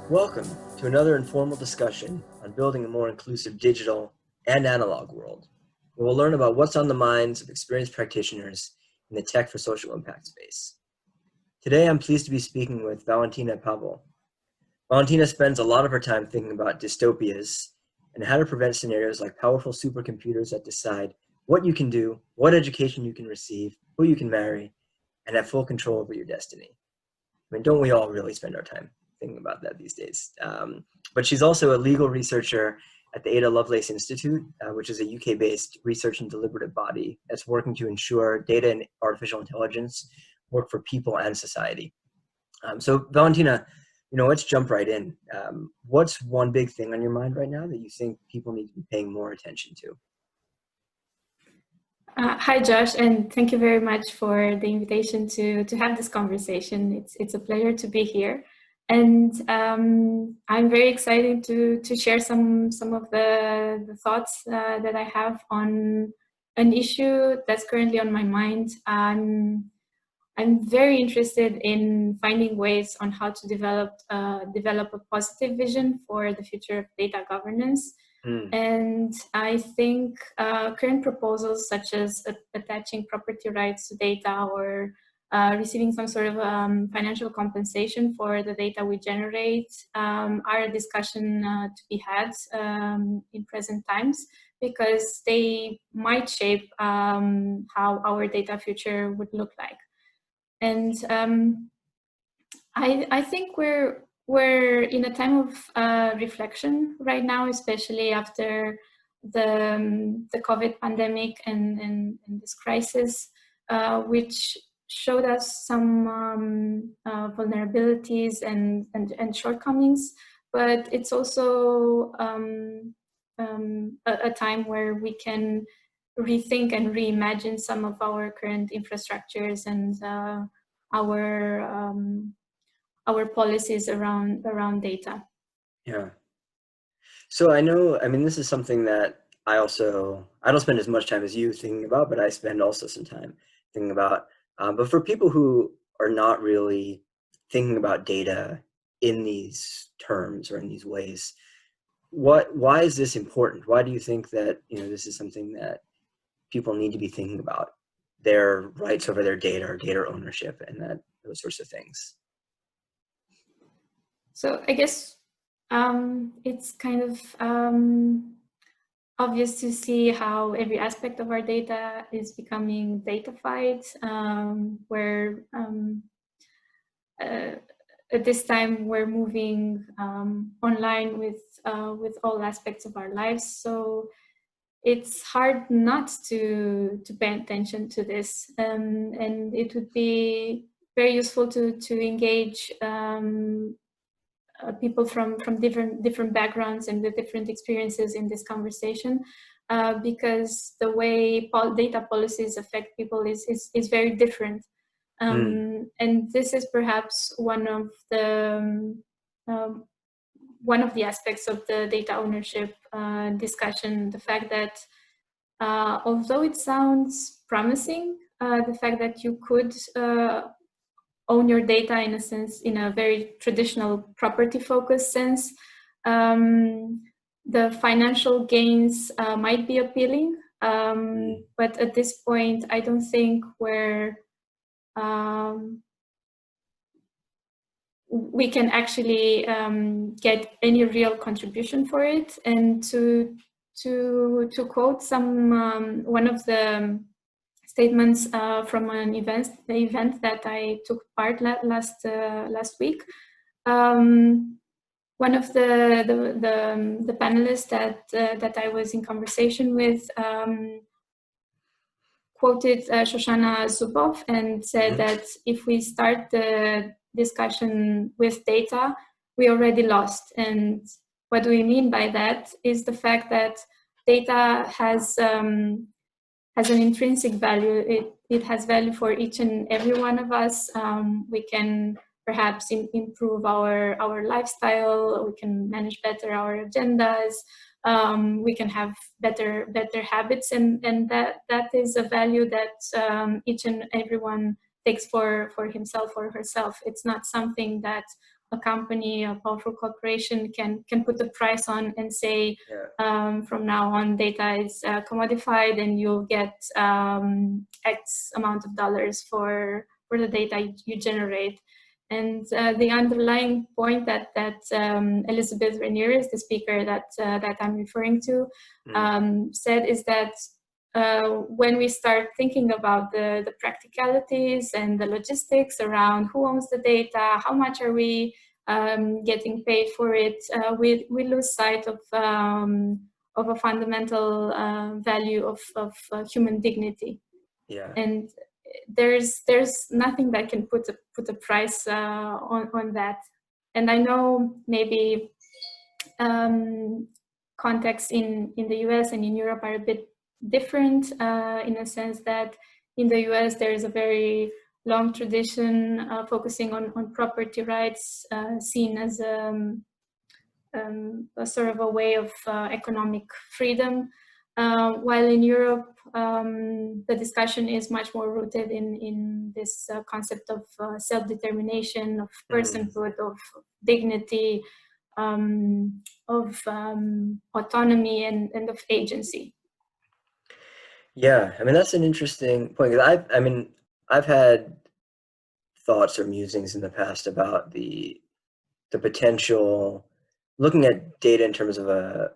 Welcome to another informal discussion on building a more inclusive digital and analog world. We will learn about what's on the minds of experienced practitioners in the tech for social impact space. Today, I'm pleased to be speaking with Valentina Pavel. Valentina spends a lot of her time thinking about dystopias and how to prevent scenarios like powerful supercomputers that decide what you can do, what education you can receive, who you can marry, and have full control over your destiny. I mean, don't we all really spend our time thinking about that these days? But she's also a legal researcher at the Ada Lovelace Institute, which is a UK-based research and deliberative body that's working to ensure data and artificial intelligence work for people and society. So Valentina, let's jump right in. What's one big thing on your mind right now that you think people need to be paying more attention to? Hi, Josh, and thank you very much for the invitation to have this conversation. It's a pleasure to be here, and I'm very excited to share some of the thoughts that I have on an issue that's currently on my mind. I'm very interested in finding ways on how to develop a positive vision for the future of data governance. And I think current proposals such as attaching property rights to data or receiving some sort of financial compensation for the data we generate are a discussion to be had in present times, because they might shape how our data future would look like. And I think we're in a time of reflection right now, especially after the COVID pandemic and this crisis, which showed us some vulnerabilities and shortcomings. But it's also a time where we can rethink and reimagine some of our current infrastructures and our policies around data. Yeah. So I mean, this is something that I don't spend as much time as you thinking about, but I spend also some time thinking about. But for people who are not really thinking about data in these terms or in these ways, why is this important? Why do you think that, this is something that people need to be thinking about, their rights over their data or data ownership and those sorts of things? So I guess it's kind of obvious to see how every aspect of our data is becoming datafied, where at this time we're moving online with all aspects of our lives. So it's hard not to pay attention to this, and it would be very useful to engage people from different backgrounds and with different experiences in this conversation, because the way data policies affect people is very different. And this is perhaps one of the aspects of the data ownership discussion, the fact that although it sounds promising, the fact that you could own your data in a sense, in a very traditional property focused sense, the financial gains might be appealing, but at this point I don't think we can actually get any real contribution for it. And to quote one of the statements from the event that I took part last week, one of the panelists that I was in conversation with quoted Shoshana Zuboff and said that if we start the discussion with data, we already lost. And what do we mean by that is the fact that data has an intrinsic value. It has value for each and every one of us. We can perhaps improve our lifestyle. We can manage better our agendas. We can have better habits, and that is a value that each and everyone takes for himself or herself. It's not something that a company, a powerful corporation can put a price on and say, from now on, data is commodified, and you'll get X amount of dollars for the data you generate. And the underlying point that Elizabeth Rainier, the speaker that I'm referring to, said is that when we start thinking about the practicalities and the logistics around who owns the data, how much are we getting paid for it, we lose sight of a fundamental value of human dignity. Yeah. And there's nothing that can put a price on that. And I know maybe contexts in the US and in Europe are a bit different in a sense that in the US there is a very long tradition focusing on property rights, seen as a sort of a way of economic freedom, while in Europe the discussion is much more rooted in this concept of self-determination, of personhood, of dignity, of autonomy, and of agency. Yeah, I mean, that's an interesting point. 'Cause I've had thoughts or musings in the past about the potential, looking at data in terms of a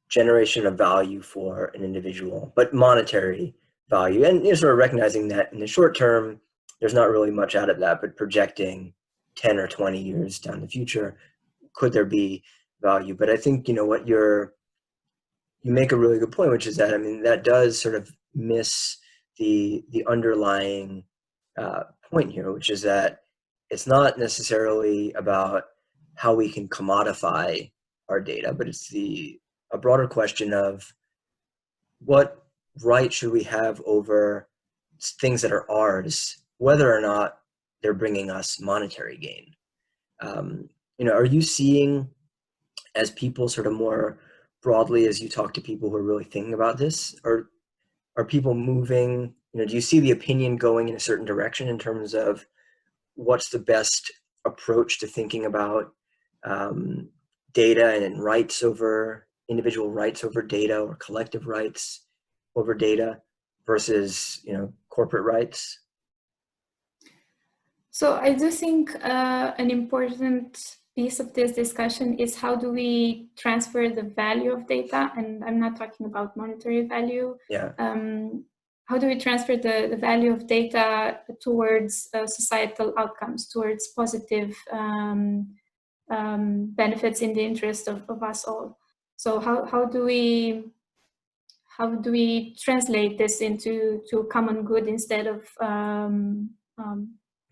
generation of value for an individual, but monetary value, and sort of recognizing that in the short term, there's not really much out of that, but projecting 10 or 20 years down the future, could there be value? But I think, what you make a really good point, which is that, that does sort of miss the underlying point here, which is that it's not necessarily about how we can commodify our data, but it's a broader question of what right should we have over things that are ours, whether or not they're bringing us monetary gain. Are you seeing, as people sort of more broadly, as you talk to people who are really thinking about this, or are people moving, do you see the opinion going in a certain direction in terms of what's the best approach to thinking about data and rights over individual rights over data, or collective rights over data versus, corporate rights? So I do think an important piece of this discussion is how do we transfer the value of data, and I'm not talking about monetary value. Yeah. How do we transfer the value of data towards societal outcomes, towards positive benefits in the interest of us all? So how do we translate this into common good instead of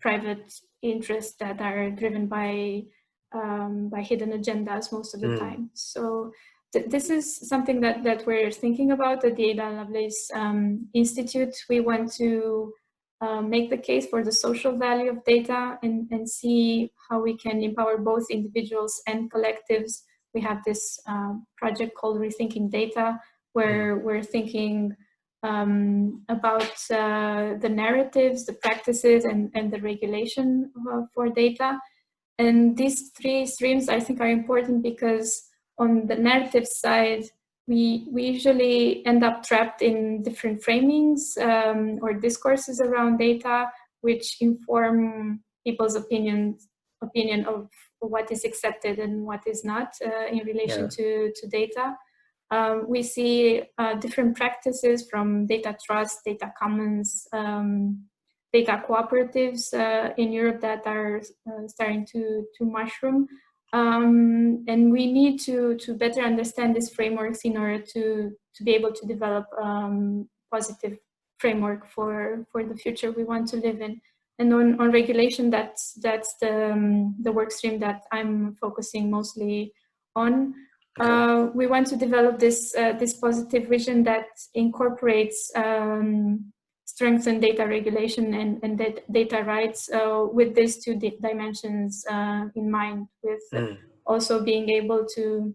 private interests that are driven by hidden agendas most of the time? So this is something that we're thinking about at the Ada Lovelace Institute. We want to make the case for the social value of data and see how we can empower both individuals and collectives. We have this project called Rethinking Data, where we're thinking about the narratives, the practices, and the regulation for data. And these three streams, I think, are important because on the narrative side, we usually end up trapped in different framings or discourses around data, which inform people's opinion of what is accepted and what is not in relation to data. We see different practices from data trust, data commons, data cooperatives in Europe that are starting to mushroom. And we need to better understand these frameworks in order to be able to develop positive framework for the future we want to live in. And on regulation, that's the work stream that I'm focusing mostly on. Okay. We want to develop this positive vision that incorporates strengthen data regulation and data rights with these two dimensions in mind, with also being able to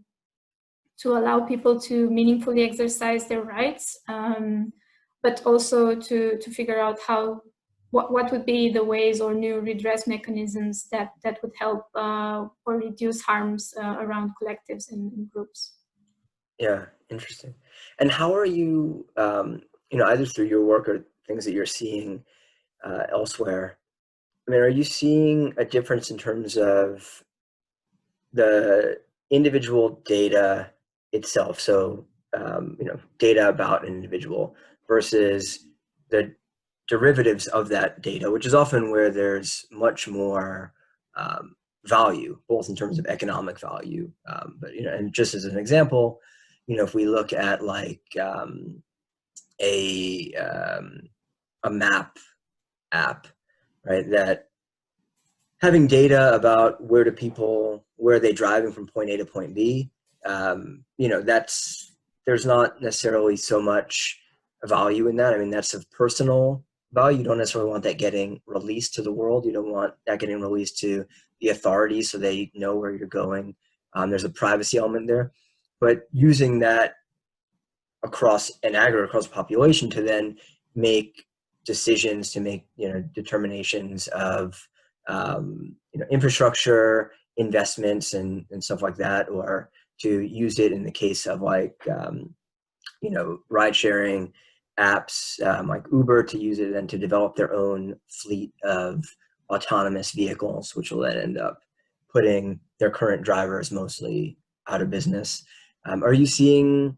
allow people to meaningfully exercise their rights, but also to figure out how what would be the ways or new redress mechanisms that would help or reduce harms around collectives and groups? Yeah, interesting. And how are you, either through your work or things that you're seeing elsewhere? I mean, are you seeing a difference in terms of the individual data itself? So, data about an individual versus the derivatives of that data, which is often where there's much more value, both in terms of economic value. But, and just as an example, if we look at like a map app, right, that having data about where are they driving from point A to point B, there's not necessarily so much value in that. I mean, that's of personal value. You don't necessarily want that getting released to the world. You don't want that getting released to the authorities so they know where you're going. There's a privacy element there. But using that across an aggregate, across the population, to then make decisions, to make determinations of infrastructure investments and stuff like that, or to use it in the case of like ride sharing apps like Uber, to use it and to develop their own fleet of autonomous vehicles, which will then end up putting their current drivers mostly out of business. Are you seeing,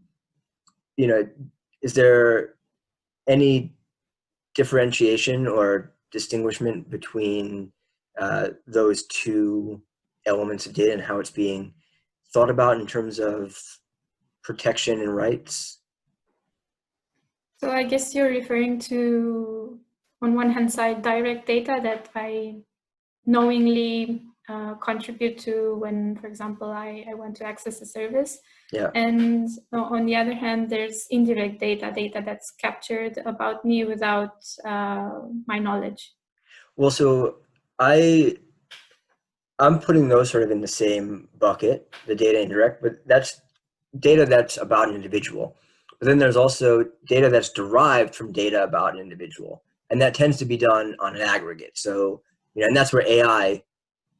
is there any differentiation or distinguishment between those two elements of data and how it's being thought about in terms of protection and rights? So I guess you're referring to, on one hand side, direct data that I knowingly contribute to when, for example, I want to access a service. Yeah. And on the other hand, there's indirect data that's captured about me without my knowledge. Well, so I'm putting those sort of in the same bucket, the data indirect, but that's data that's about an individual. But then there's also data that's derived from data about an individual. And that tends to be done on an aggregate. So, and that's where AI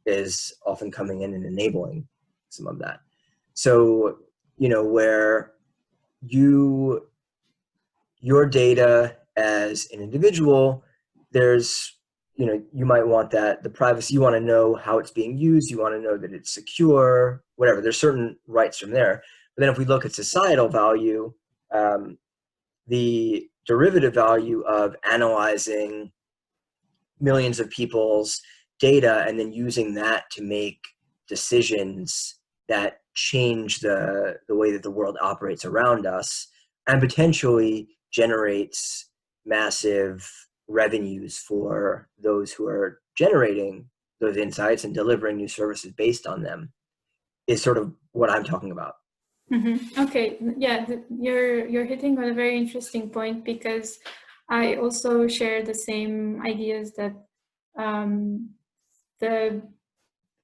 is often coming in and enabling some of that. So, where your data as an individual, there's, you might want that, the privacy, you want to know how it's being used, you want to know that it's secure, whatever. There's certain rights from there. But then if we look at societal value, the derivative value of analyzing millions of people's data and then using that to make decisions that change the way that the world operates around us, and potentially generates massive revenues for those who are generating those insights and delivering new services based on them, is sort of what I'm talking about. Mm-hmm. Okay, yeah, you're hitting on a very interesting point, because I also share the same ideas that the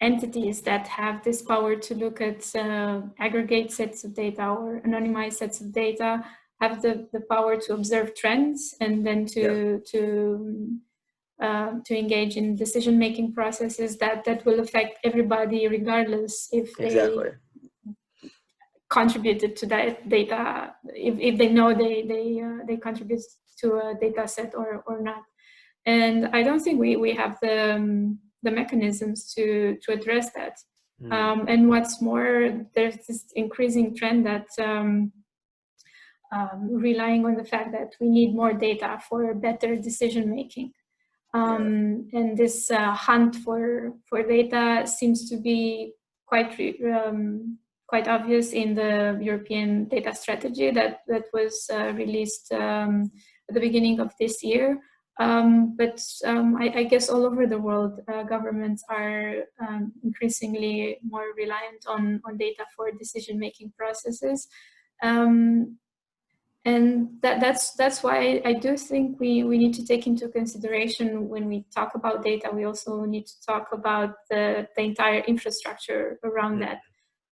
entities that have this power to look at aggregate sets of data or anonymized sets of data have the power to observe trends and then to engage in decision-making processes that will affect everybody, regardless if Exactly. they contributed to that data, if they know they contribute to a data set or not. And I don't think we have the mechanisms to address that. And what's more, there's this increasing trend that relying on the fact that we need more data for better decision making. And this hunt for data seems to be quite obvious in the European data strategy that was released at the beginning of this year. But I guess all over the world, governments are increasingly more reliant on data for decision-making processes. And that's why I do think we need to take into consideration, when we talk about data, we also need to talk about the entire infrastructure around that.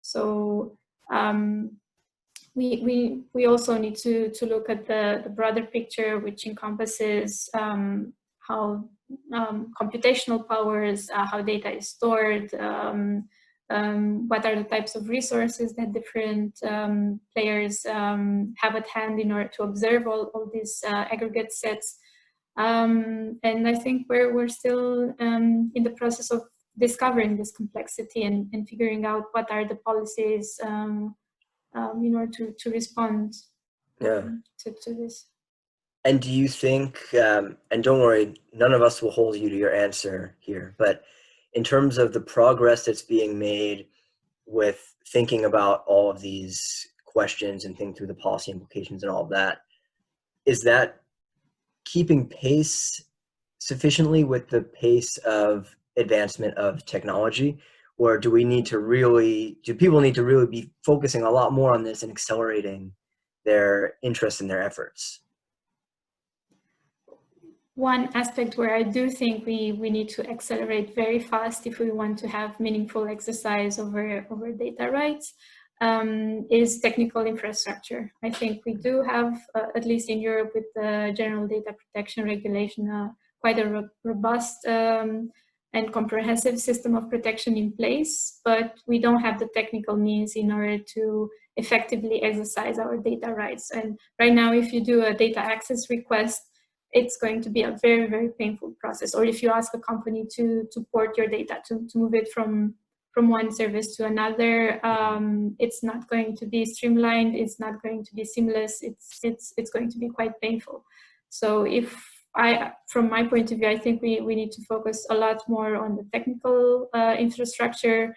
So we also need to look at the broader picture, which encompasses computational powers, how data is stored, what are the types of resources that different players have at hand in order to observe all these aggregate sets. And I think we're still in the process of discovering this complexity and figuring out what are the policies in order to respond to this. And do you think, and don't worry, none of us will hold you to your answer here, but in terms of the progress that's being made with thinking about all of these questions and thinking through the policy implications and all of that, is that keeping pace sufficiently with the pace of advancement of technology? Or do people need to really be focusing a lot more on this and accelerating their interest in their efforts? One aspect where I do think we need to accelerate very fast if we want to have meaningful exercise over data rights is technical infrastructure. I think we do have, at least in Europe with the General Data Protection Regulation, quite a robust and comprehensive system of protection in place, but we don't have the technical means in order to effectively exercise our data rights. And right now, if you do a data access request, it's going to be a very, very painful process. Or if you ask a company to port your data, to move it from one service to another, it's not going to be streamlined, it's not going to be seamless, it's going to be quite painful. So from my point of view, I think we need to focus a lot more on the technical infrastructure,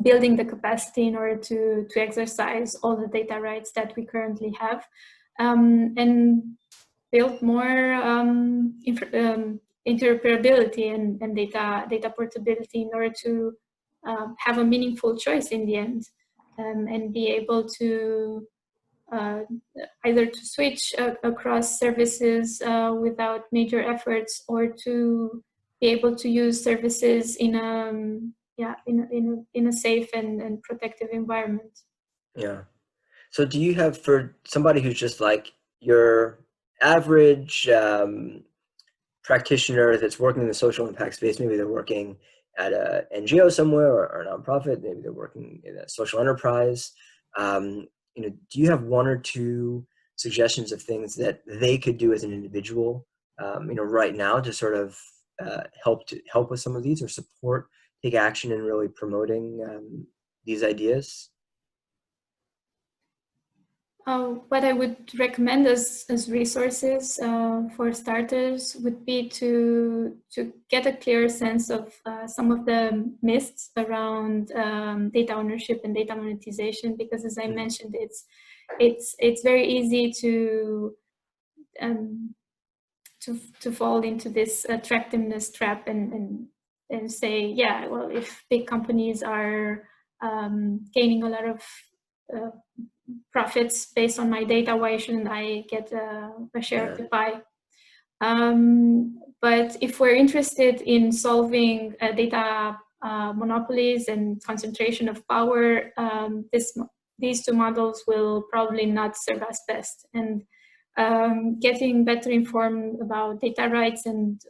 building the capacity in order to exercise all the data rights that we currently have, and build more interoperability and data portability in order to have a meaningful choice in the end, and be able to either to switch across services without major efforts, or to be able to use services in a safe and protective environment. Yeah. So do you have, for somebody who's just like your average practitioner that's working in the social impact space, maybe they're working at a NGO somewhere or a nonprofit, maybe they're working in a social enterprise, do you have one or two suggestions of things that they could do as an individual, right now to sort of help with some of these, or take action in really promoting these ideas? What I would recommend as resources for starters would be to get a clear sense of some of the myths around data ownership and data monetization, because as I mentioned, it's very easy to fall into this attractiveness trap and say, yeah, well, if big companies are gaining a lot of profits based on my data, why shouldn't I get a share of the pie? But if we're interested in solving data monopolies and concentration of power, these two models will probably not serve us best. And getting better informed about data rights and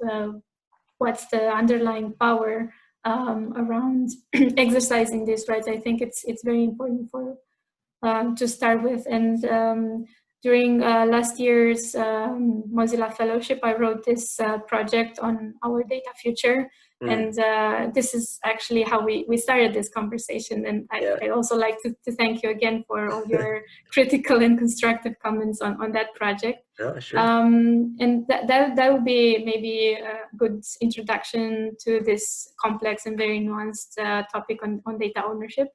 what's the underlying power around exercising these rights, I think it's very important to start with. And during last year's Mozilla Fellowship, I wrote this project on our data future. And this is actually how we started this conversation. And I'd also like to thank you again for all your critical and constructive comments on that project. Oh, sure. And that would be maybe a good introduction to this complex and very nuanced topic on data ownership.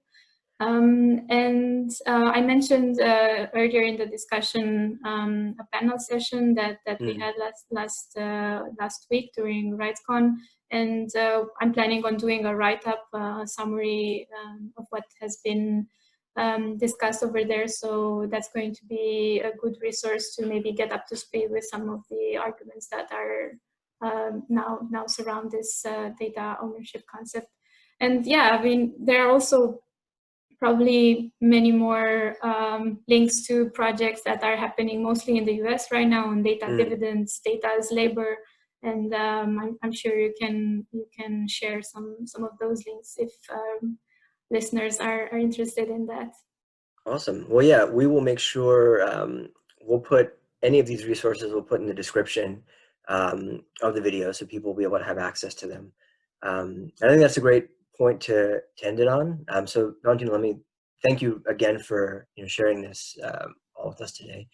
And I mentioned earlier in the discussion a panel session that we had last week during RightsCon, and I'm planning on doing a write-up summary of what has been discussed over there. So that's going to be a good resource to maybe get up to speed with some of the arguments that are now surround this data ownership concept. And yeah, I mean, there are also probably many more links to projects that are happening mostly in the US right now on data dividends, data as labor, and I'm sure you can share some of those links if listeners are interested in that. Awesome. Well, yeah, we will make sure we'll put any of these resources we'll put in the description of the video so people will be able to have access to them. I think that's a great point to end it on. So Valentina, let me thank you again for sharing this all with us today.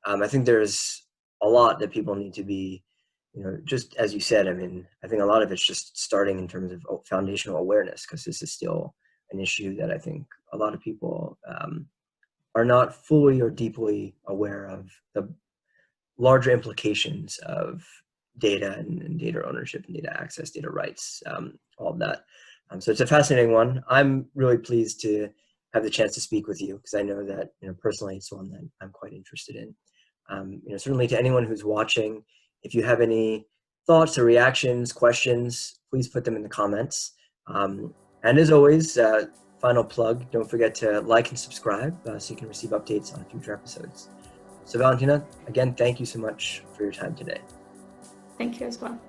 I think there's a lot that people need to be, just as you said, I mean, I think a lot of it's just starting in terms of foundational awareness, because this is still an issue that I think a lot of people are not fully or deeply aware of the larger implications of data and data ownership and data access, data rights, all of that. So it's a fascinating one. I'm really pleased to have the chance to speak with you, because I know that personally it's one that I'm quite interested in. Certainly to anyone who's watching, if you have any thoughts or reactions, questions, please put them in the comments. And as always, final plug, don't forget to like and subscribe so you can receive updates on future episodes. So Valentina, again, thank you so much for your time today. Thank you as well.